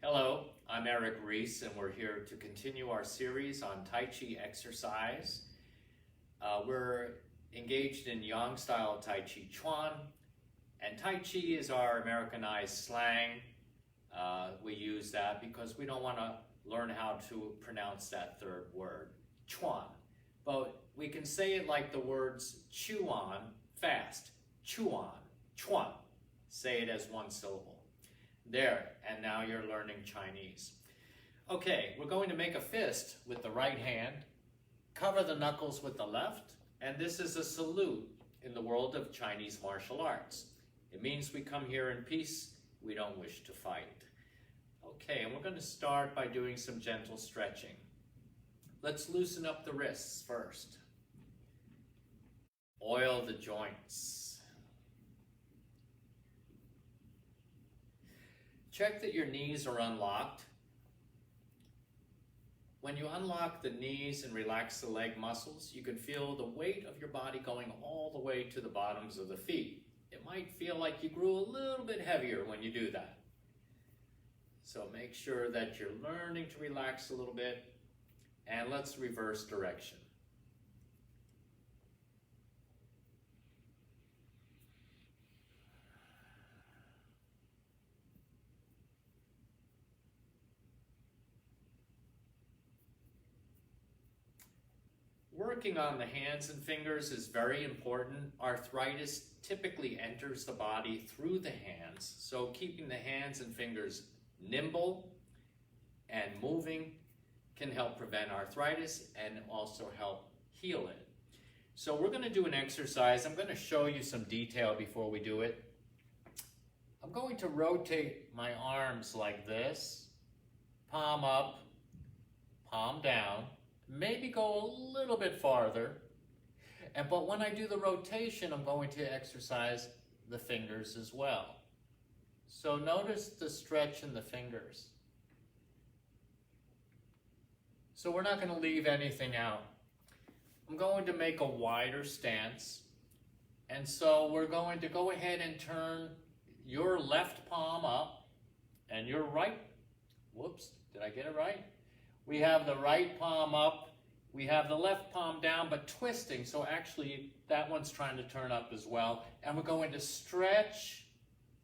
Hello, I'm Exericse, and we're here to continue our series on Tai Chi exercise. We're engaged in Yang style Tai Chi Chuan, and Tai Chi is our Americanized slang. We use that because we don't want to learn how to pronounce that third word, Chuan. But we can say it like the words chew on fast, chew on, Chuan. Say it as one syllable. There, and now you're learning Chinese. Okay, we're going to make a fist with the right hand, cover the knuckles with the left, and this is a salute in the world of Chinese martial arts. It means we come here in peace, we don't wish to fight. Okay, and we're going to start by doing some gentle stretching. Let's loosen up the wrists first. Oil the joints. Check that your knees are unlocked. When you unlock the knees and relax the leg muscles, you can feel the weight of your body going all the way to the bottoms of the feet. It might feel like you grew a little bit heavier when you do that. So make sure that you're learning to relax a little bit, and let's reverse direction. Working on the hands and fingers is very important. Arthritis typically enters the body through the hands, so keeping the hands and fingers nimble and moving can help prevent arthritis and also help heal it. So we're going to do an exercise. I'm going to show you some detail before we do it. I'm going to rotate my arms like this, palm up, palm down. Maybe go a little bit farther, but when I do the rotation, I'm going to exercise the fingers as well. So notice the stretch in the fingers. So we're not going to leave anything out. I'm going to make a wider stance, and so we're going to go ahead and turn your left palm up and your right, whoops, did I get it right? We have the right palm up, we have the left palm down, but twisting, so actually that one's trying to turn up as well. And we're going to stretch,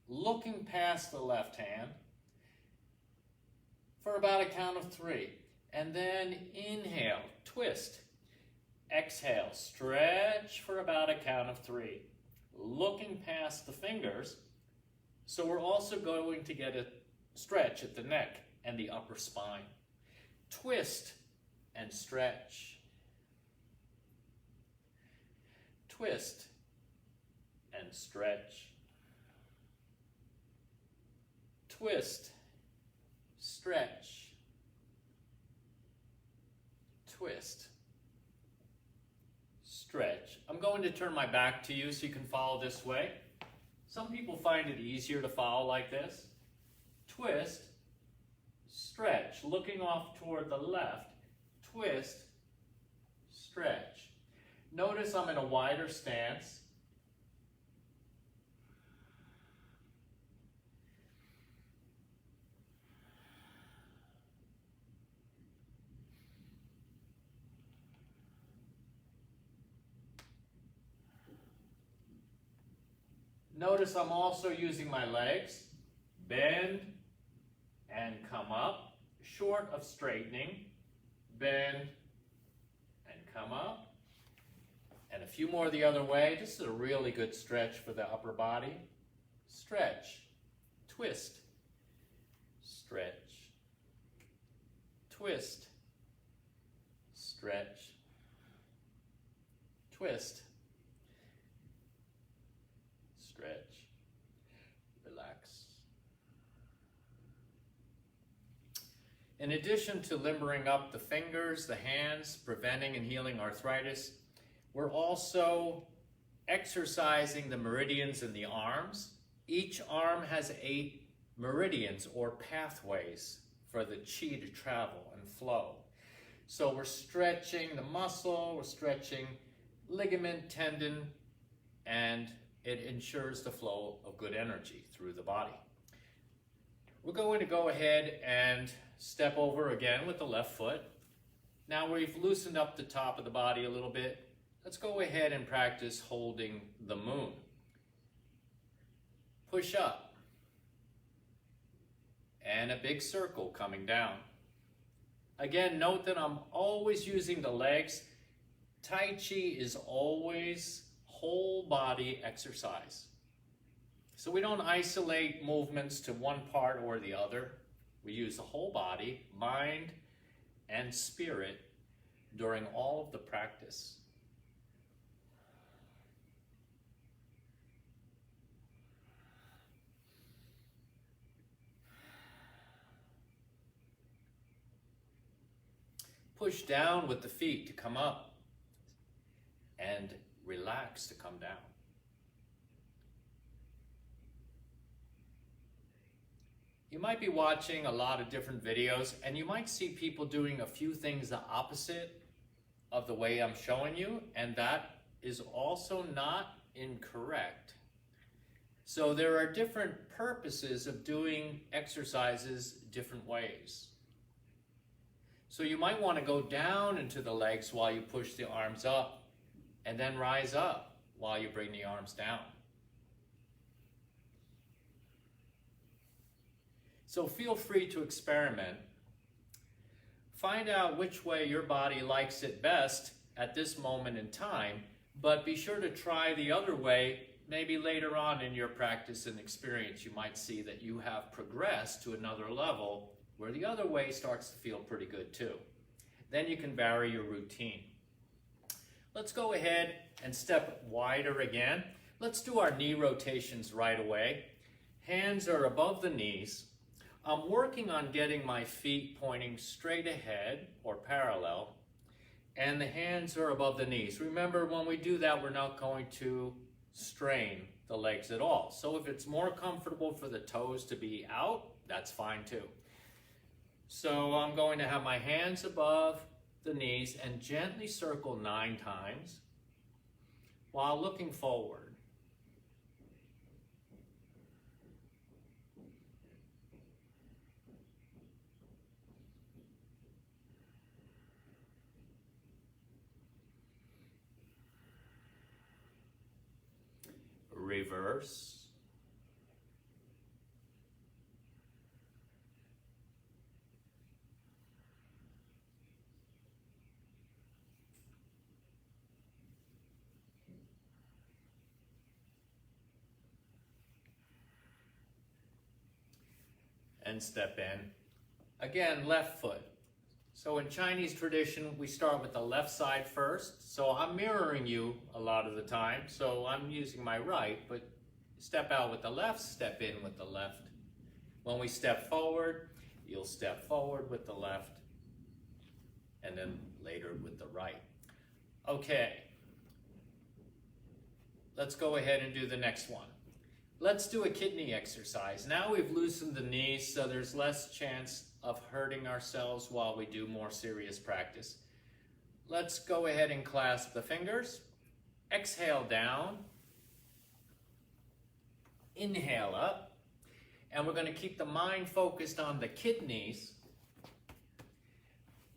looking past the left hand for about a count of 3. And then inhale, twist. Exhale, stretch for about a count of 3. Looking past the fingers, so we're also going to get a stretch at the neck and the upper spine. Twist and stretch. Twist and stretch. Twist, stretch. Twist, stretch. I'm going to turn my back to you so you can follow this way. Some people find it easier to follow like this. Twist, stretch, looking off toward the left, twist, stretch. Notice I'm in a wider stance. Notice I'm also using my legs, bend and come up, short of straightening, bend and come up, and a few more the other way. This is a really good stretch for the upper body. Stretch, twist, stretch, twist, stretch, twist, stretch, relax. In addition to limbering up the fingers, the hands, preventing and healing arthritis, we're also exercising the meridians in the arms. Each arm has 8 meridians or pathways for the chi to travel and flow. So we're stretching the muscle, we're stretching ligament, tendon, and it ensures the flow of good energy through the body. We're going to go ahead and step over again with the left foot. Now we've loosened up the top of the body a little bit. Let's go ahead and practice holding the moon. Push up. And a big circle coming down. Again, note that I'm always using the legs. Tai Chi is always whole body exercise. So we don't isolate movements to one part or the other. We use the whole body, mind, and spirit during all of the practice. Push down with the feet to come up and relax to come down. You might be watching a lot of different videos and you might see people doing a few things the opposite of the way I'm showing you, and that is also not incorrect. So there are different purposes of doing exercises different ways. So you might want to go down into the legs while you push the arms up, and then rise up while you bring the arms down. So feel free to experiment. Find out which way your body likes it best at this moment in time, but be sure to try the other way. Maybe later on in your practice and experience, you might see that you have progressed to another level where the other way starts to feel pretty good too. Then you can vary your routine. Let's go ahead and step wider again. Let's do our knee rotations right away. Hands are above the knees. I'm working on getting my feet pointing straight ahead or parallel, and the hands are above the knees. Remember, when we do that, we're not going to strain the legs at all. So if it's more comfortable for the toes to be out, that's fine too. So I'm going to have my hands above the knees and gently circle 9 times while looking forward. Reverse. And step in. Again, left foot. So in Chinese tradition, we start with the left side first. So I'm mirroring you a lot of the time. So I'm using my right, but step out with the left, step in with the left. When we step forward, you'll step forward with the left, and then later with the right. Okay. Let's go ahead and do the next one. Let's do a kidney exercise. Now we've loosened the knees, so there's less chance of hurting ourselves while we do more serious practice. Let's go ahead and clasp the fingers. Exhale down. Inhale up. And we're going to keep the mind focused on the kidneys.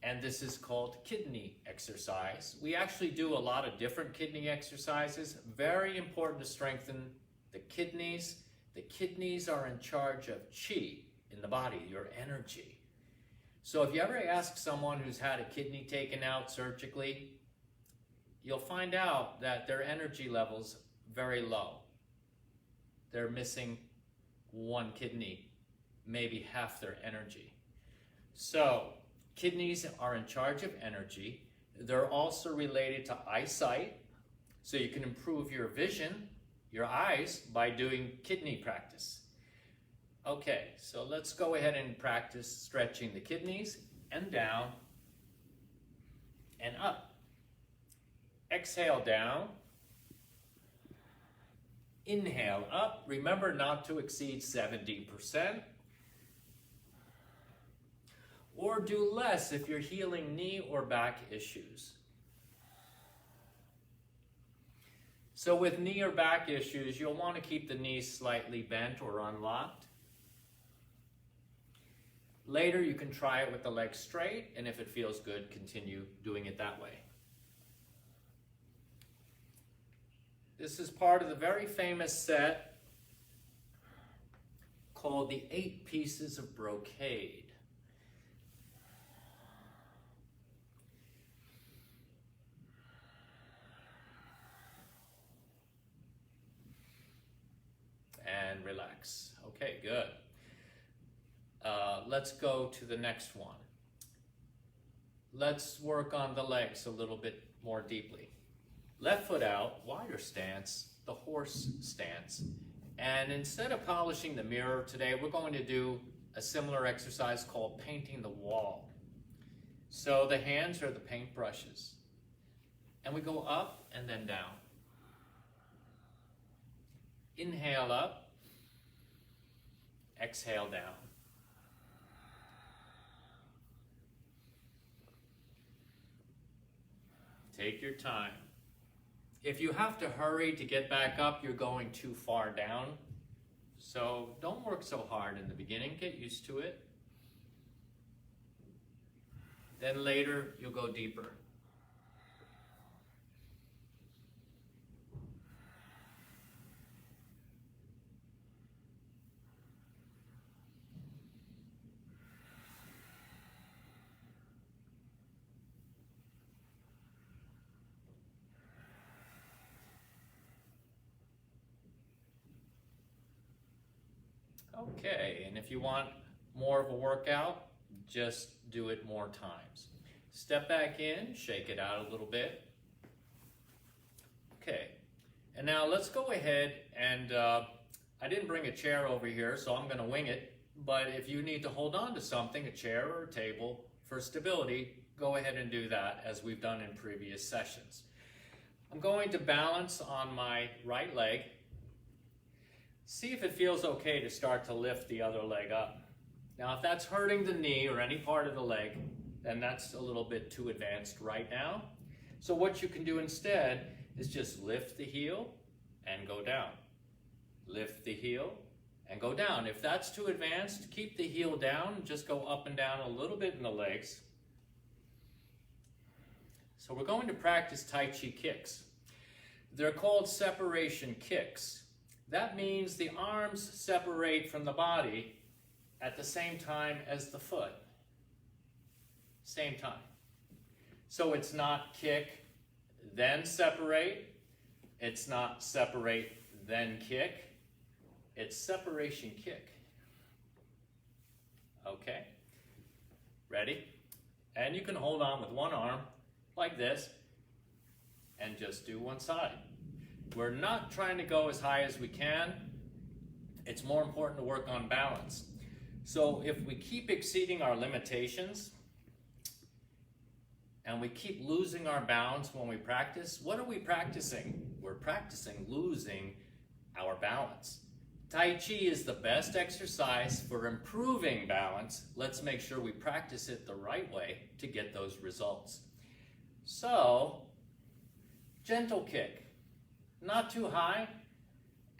And this is called kidney exercise. We actually do a lot of different kidney exercises. Very important to strengthen the kidneys. The kidneys are in charge of chi in the body, your energy. So if you ever ask someone who's had a kidney taken out surgically, you'll find out that their energy level's very low. They're missing 1 kidney, maybe half their energy. So kidneys are in charge of energy. They're also related to eyesight, so you can improve your vision, your eyes, by doing kidney practice. Okay, so let's go ahead and practice stretching the kidneys and down and up. Exhale down. Inhale up. Remember not to exceed 70%. Or do less if you're healing knee or back issues. So with knee or back issues, you'll want to keep the knees slightly bent or unlocked. Later, you can try it with the legs straight, and if it feels good, continue doing it that way. This is part of the very famous set called the 8 Pieces of Brocade. And relax. Okay, good. Let's go to the next one. Let's work on the legs a little bit more deeply. Left foot out, wider stance, the horse stance. And instead of polishing the mirror today, we're going to do a similar exercise called painting the wall. So the hands are the paint brushes. And we go up and then down. Inhale up, exhale down. Take your time. If you have to hurry to get back up, you're going too far down. So don't work so hard in the beginning, get used to it. Then later, you'll go deeper. Okay, and if you want more of a workout, just do it more times. Step back in, shake it out a little bit. Okay, and now let's go ahead and I didn't bring a chair over here, so I'm going to wing it. But if you need to hold on to something, a chair or a table, for stability, go ahead and do that as we've done in previous sessions. I'm going to balance on my right leg. See if it feels okay to start to lift the other leg up. Now, if that's hurting the knee or any part of the leg, then that's a little bit too advanced right now. So what you can do instead is just lift the heel and go down. Lift the heel and go down. If that's too advanced, keep the heel down and just go up and down a little bit in the legs. So we're going to practice Tai Chi kicks. They're called separation kicks. That means the arms separate from the body at the same time as the foot. Same time. So it's not kick, then separate. It's not separate, then kick. It's separation kick. Okay? Ready? And you can hold on with one arm like this and just do one side. We're not trying to go as high as we can. It's more important to work on balance. So if we keep exceeding our limitations and we keep losing our balance when we practice, what are we practicing? We're practicing losing our balance. Tai Chi is the best exercise for improving balance. Let's make sure we practice it the right way to get those results. So, gentle kick. Not too high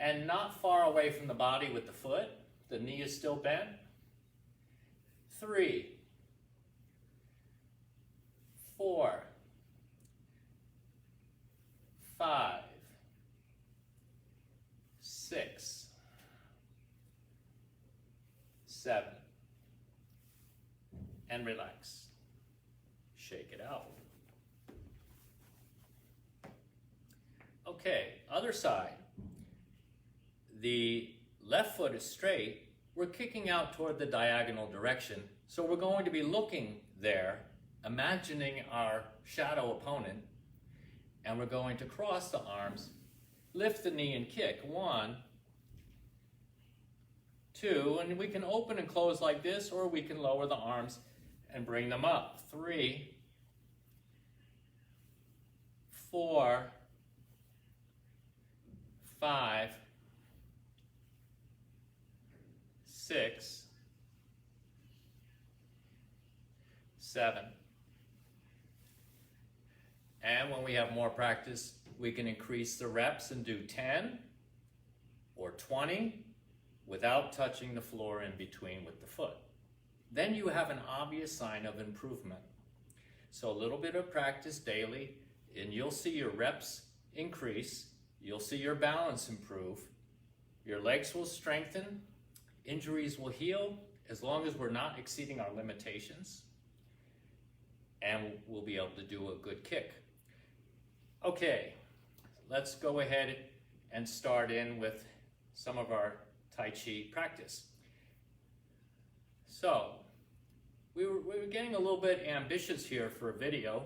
and not far away from the body with the foot. The knee is still bent. 3, 4, 5, 6, 7. And relax. Shake it out. Okay, other side. The left foot is straight. We're kicking out toward the diagonal direction. So we're going to be looking there, imagining our shadow opponent, and we're going to cross the arms, lift the knee and kick. 1, 2, and we can open and close like this, or we can lower the arms and bring them up. 3, 4, 5, 6, 7. And when we have more practice, we can increase the reps and do 10 or 20 without touching the floor in between with the foot. then you have an obvious sign of improvement. So a little bit of practice daily, and you'll see your reps increase, you'll see your balance improve, your legs will strengthen, injuries will heal, as long as we're not exceeding our limitations, and we'll be able to do a good kick. Okay, let's go ahead and start in with some of our Tai Chi practice. So, we were getting a little bit ambitious here for a video,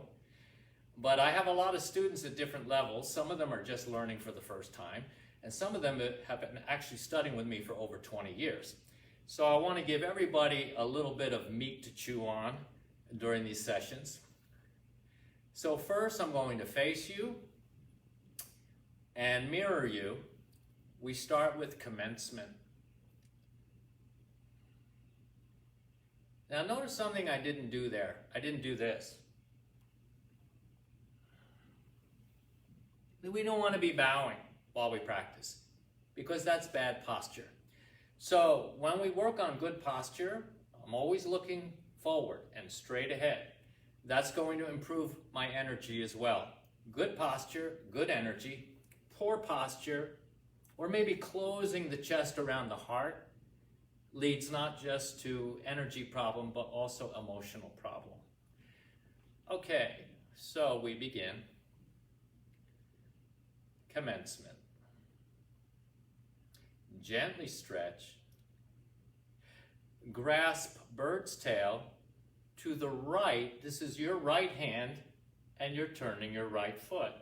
but I have a lot of students at different levels. Some of them are just learning for the first time, and some of them have been actually studying with me for over 20 years. So I want to give everybody a little bit of meat to chew on during these sessions. So first I'm going to face you and mirror you. We start with commencement. Now notice something I didn't do there. I didn't do this. We don't want to be bowing while we practice because that's bad posture. So when we work on good posture, I'm always looking forward and straight ahead. That's going to improve my energy as well. Good posture, good energy. Poor posture, or maybe closing the chest around the heart, leads not just to energy problem, but also emotional problem. Okay, so we begin. Commencement. Gently stretch. Grasp bird's tail to the right. This is your right hand, and you're turning your right foot.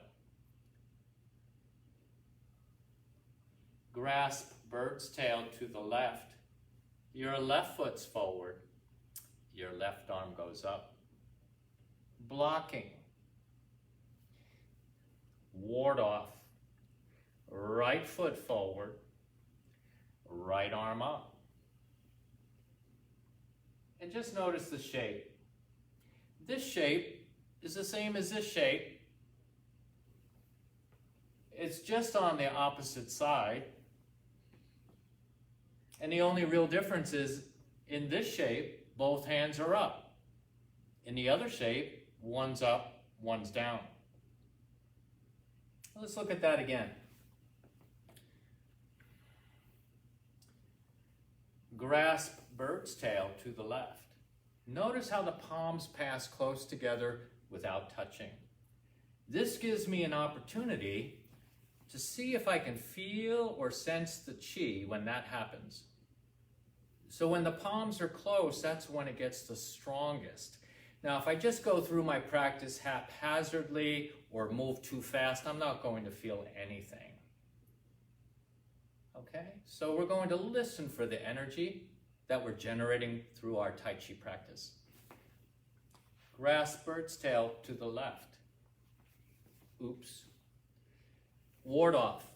Grasp bird's tail to the left. Your left foot's forward. Your left arm goes up. Blocking. Ward off. Right foot forward. Right arm up. And just notice the shape. This shape is the same as this shape. It's just on the opposite side. And the only real difference is in this shape, both hands are up. In the other shape, one's up, one's down. Let's look at that again. Grasp bird's tail to the left. Notice how the palms pass close together without touching. This gives me an opportunity to see if I can feel or sense the chi when that happens. So when the palms are close, that's when it gets the strongest. Now, if I just go through my practice haphazardly or move too fast, I'm not going to feel anything. Okay? So we're going to listen for the energy that we're generating through our Tai Chi practice. Grasp bird's tail to the left. Oops. Ward off.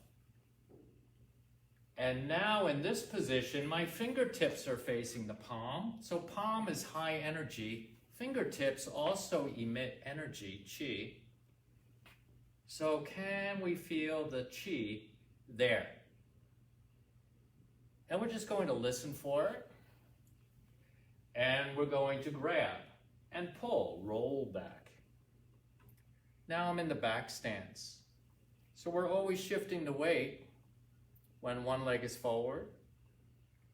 And now in this position, my fingertips are facing the palm. So palm is high energy. Fingertips also emit energy, chi. So can we feel the chi there? And we're just going to listen for it. And we're going to grab and pull, roll back. Now I'm in the back stance. So we're always shifting the weight when one leg is forward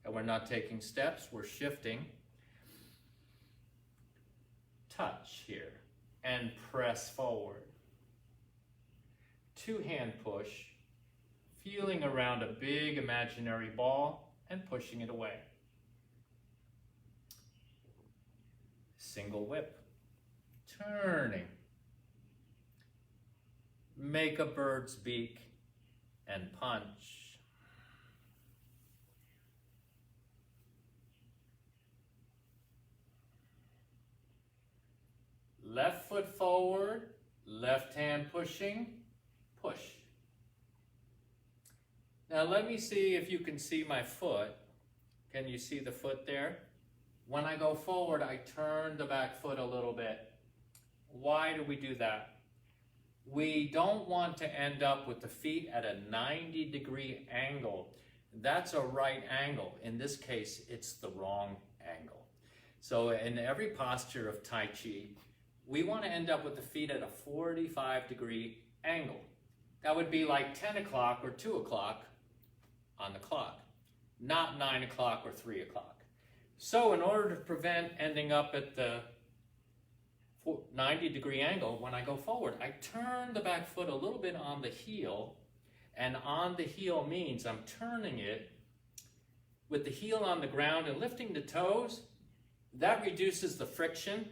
and we're not taking steps, we're shifting. Touch here and press forward. Two-hand push, feeling around a big imaginary ball and pushing it away. Single whip, turning. Make a bird's beak and punch. Left foot forward, left hand pushing, push. Now let me see if you can see my foot. Can you see the foot there? When I go forward, I turn the back foot a little bit. Why do we do that? We don't want to end up with the feet at a 90-degree angle. That's a right angle. In this case, it's the wrong angle. So in every posture of Tai Chi, we want to end up with the feet at a 45-degree angle. That would be like 10 o'clock or 2 o'clock on the clock, not 9 o'clock or 3 o'clock. So in order to prevent ending up at the 90-degree angle, when I go forward, I turn the back foot a little bit on the heel, and on the heel means I'm turning it with the heel on the ground and lifting the toes. That reduces the friction.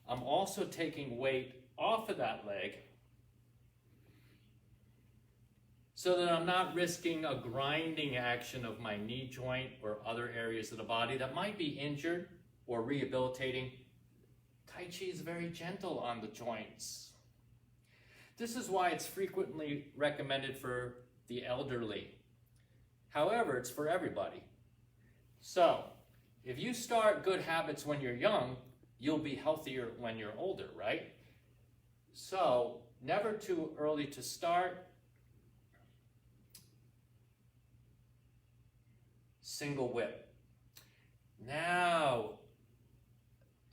I'm also taking weight off of that leg so that I'm not risking a grinding action of my knee joint or other areas of the body that might be injured or rehabilitating. Tai Chi is very gentle on the joints. This is why it's frequently recommended for the elderly. However, it's for everybody. So, if you start good habits when you're young, you'll be healthier when you're older, right? So, never too early to start. Single whip. Now,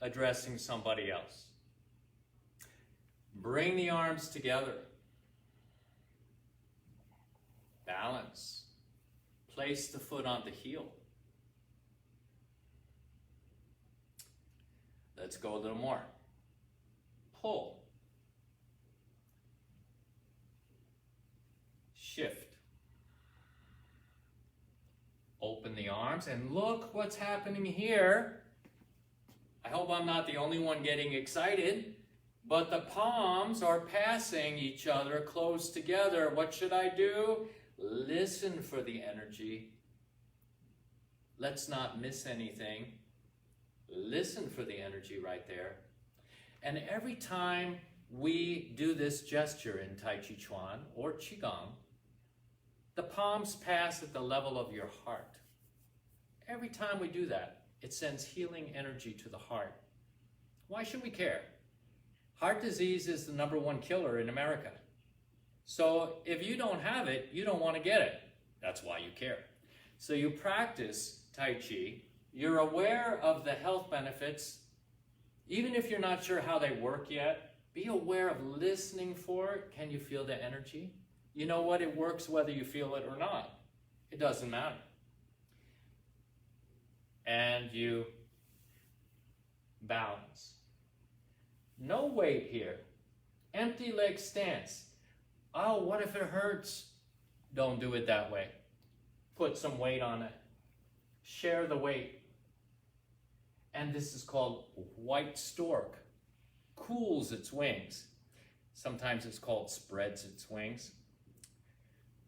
addressing somebody else. Bring the arms together. Balance. Place the foot on the heel. Let's go a little more. Pull. Shift. Open the arms, and look what's happening here. I hope I'm not the only one getting excited, but the palms are passing each other close together. What should I do? Listen for the energy. Let's not miss anything. Listen for the energy right there. And every time we do this gesture in Tai Chi Chuan or Qigong, the palms pass at the level of your heart. Every time we do that, it sends healing energy to the heart. Why should we care? Heart disease is the #1 killer in America. So if you don't have it, you don't want to get it. That's why you care. So you practice Tai Chi. You're aware of the health benefits. Even if you're not sure how they work yet, be aware of listening for it. Can you feel the energy? You know what? It works whether you feel it or not. It doesn't matter. And you balance. No weight here. Empty leg stance. Oh, what if it hurts? Don't do it that way. Put some weight on it. Share the weight. And this is called white stork. Cools its wings. Sometimes it's called spreads its wings.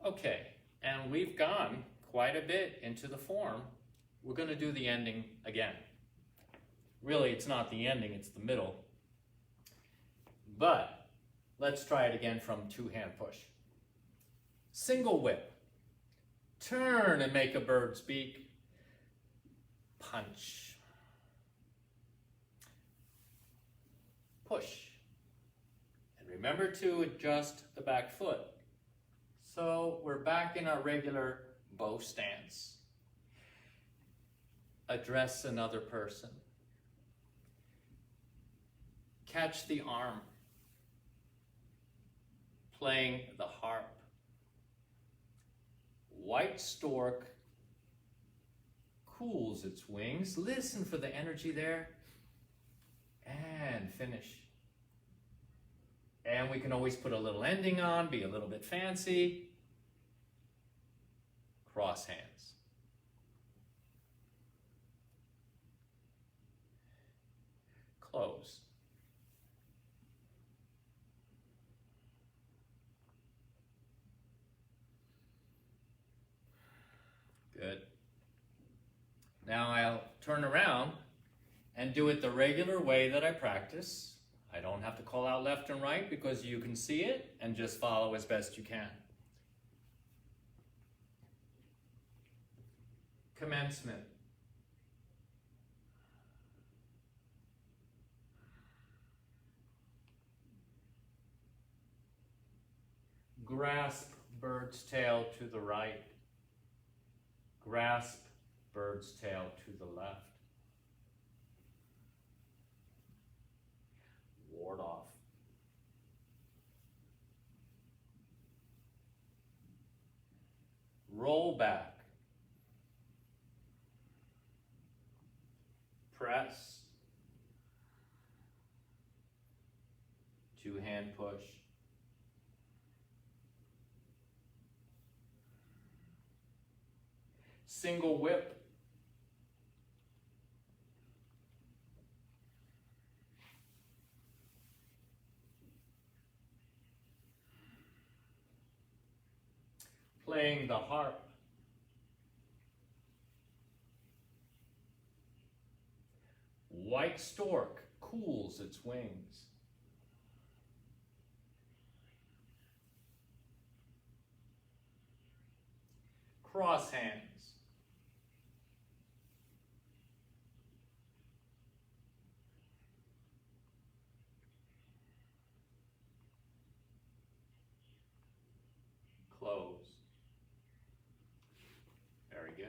Okay, and we've gone quite a bit into the form. We're going to do the ending again. Really, it's not the ending, it's the middle. But let's try it again from two-hand push. Single whip. Turn and make a bird's beak. Punch. Push. And remember to adjust the back foot. So we're back in our regular bow stance. Address another person. Catch the arm. Playing the harp. White stork cools its wings. Listen for the energy there. And finish. And we can always put a little ending on, be a little bit fancy. Cross hands. Close. Good. Now I'll turn around and do it the regular way that I practice. I don't have to call out left and right because you can see it, and just follow as best you can. Commencement. Grasp bird's tail to the right. Grasp bird's tail to the left. ward off. Roll back. Press. Two-hand push. Single whip. Playing the harp. White stork cools its wings. Cross hands. Close. Very good.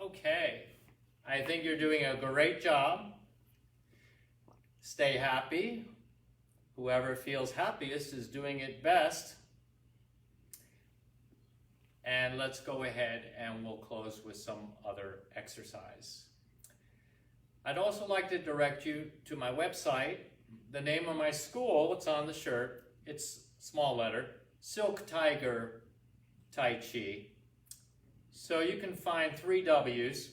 Okay, I think you're doing a great job. Stay happy. Whoever feels happiest is doing it best. And let's go ahead and we'll close with some other exercise. I'd also like to direct you to my website. The name of my school, it's on the shirt. It's small letter, Silk Tiger Tai Chi. So you can find 3 W's,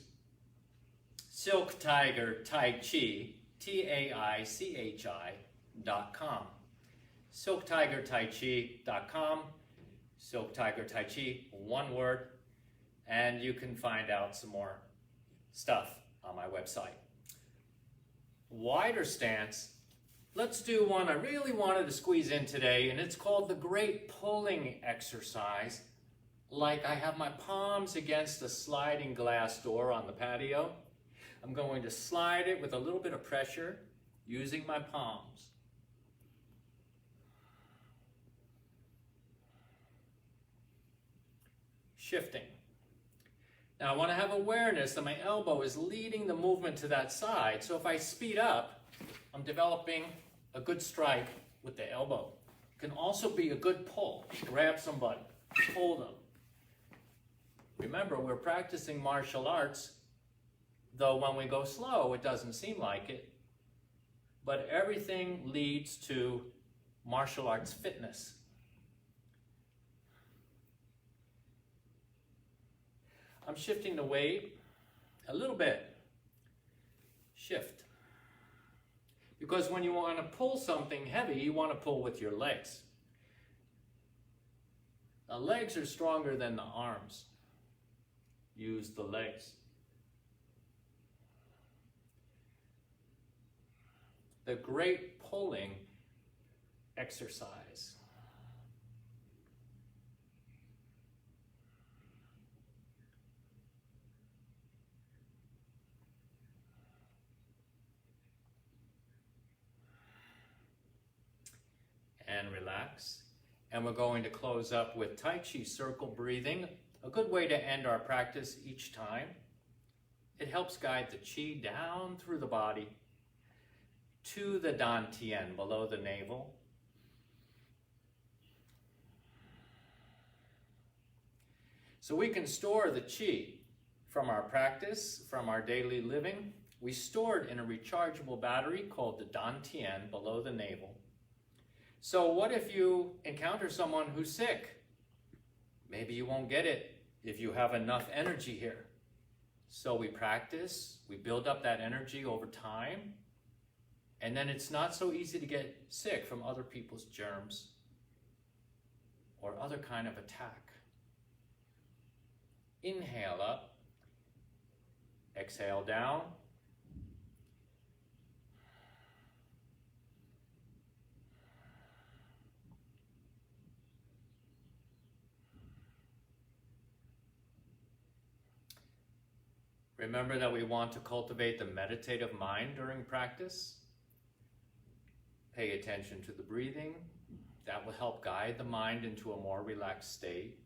Silk Tiger Tai Chi, TAICHI.com. SilkTigerTaiChi.com. Silk Tiger Tai Chi, one word, and you can find out some more stuff on my website. Wider stance, let's do one I really wanted to squeeze in today, and it's called the great pulling exercise. Like I have my palms against a sliding glass door on the patio. I'm going to slide it with a little bit of pressure using my palms. Shifting. Now I want to have awareness that my elbow is leading the movement to that side. So if I speed up, I'm developing a good strike with the elbow. It can also be a good pull. Grab somebody, pull them. Remember, we're practicing martial arts, though when we go slow, it doesn't seem like it. But everything leads to martial arts fitness. I'm shifting the weight a little bit. Shift. Because when you want to pull something heavy, you want to pull with your legs. The legs are stronger than the arms. Use the legs. The great pulling exercise. And relax. And we're going to close up with Tai Chi circle breathing, a good way to end our practice each time. It helps guide the Qi down through the body to the Dantian below the navel. So we can store the Qi from our practice, from our daily living. We store it in a rechargeable battery called the Dantian below the navel. So what if you encounter someone who's sick? Maybe you won't get it if you have enough energy here. So we practice, we build up that energy over time, and then it's not so easy to get sick from other people's germs or other kind of attack. Inhale up, exhale down. Remember that we want to cultivate the meditative mind during practice. Pay attention to the breathing. That will help guide the mind into a more relaxed state.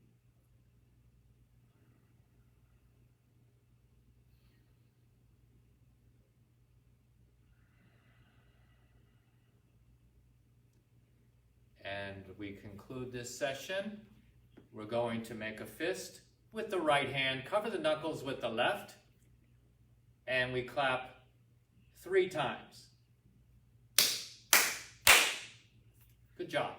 And we conclude this session. We're going to make a fist with the right hand, cover the knuckles with the left, and we clap 3 times. Good job.